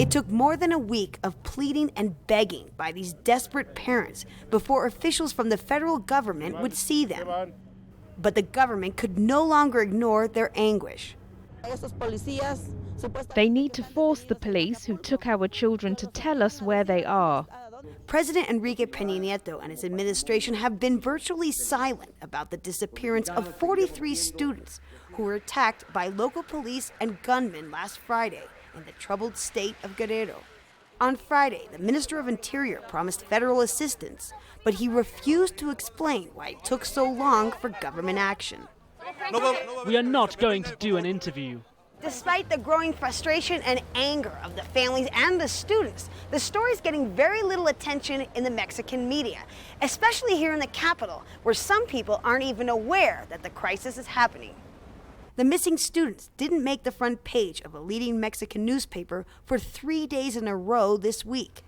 It took more than a week of pleading and begging by these desperate parents before officials from the federal government would see them. But the government could no longer ignore their anguish. They need to force the police who took our children to tell us where they are. President Enrique Peña Nieto and his administration have been virtually silent about the disappearance of 43 students who were attacked by local police and gunmen last Friday in the troubled state of Guerrero. On Friday, the Minister of Interior promised federal assistance, but he refused to explain why it took so long for government action. We are not going to do an interview. Despite the growing frustration and anger of the families and the students, the story's getting very little attention in the Mexican media, especially here in the capital, where some people aren't even aware that the crisis is happening. The missing students didn't make the front page of a leading Mexican newspaper for 3 days in a row this week.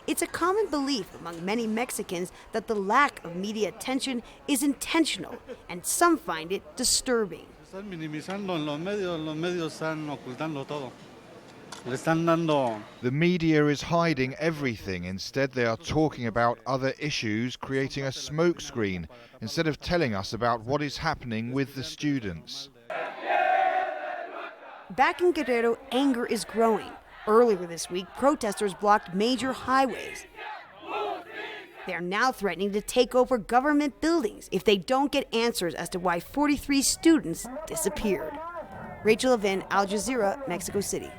It's a common belief among many Mexicans that the lack of media attention is intentional, and some find it disturbing. The media is hiding everything. Instead, they are talking about other issues, creating a smokescreen, instead of telling us about what is happening with the students. Back in Guerrero, anger is growing. Earlier this week, protesters blocked major highways. They are now threatening to take over government buildings if they don't get answers as to why 43 students disappeared. Rachel Levin, Al Jazeera, Mexico City.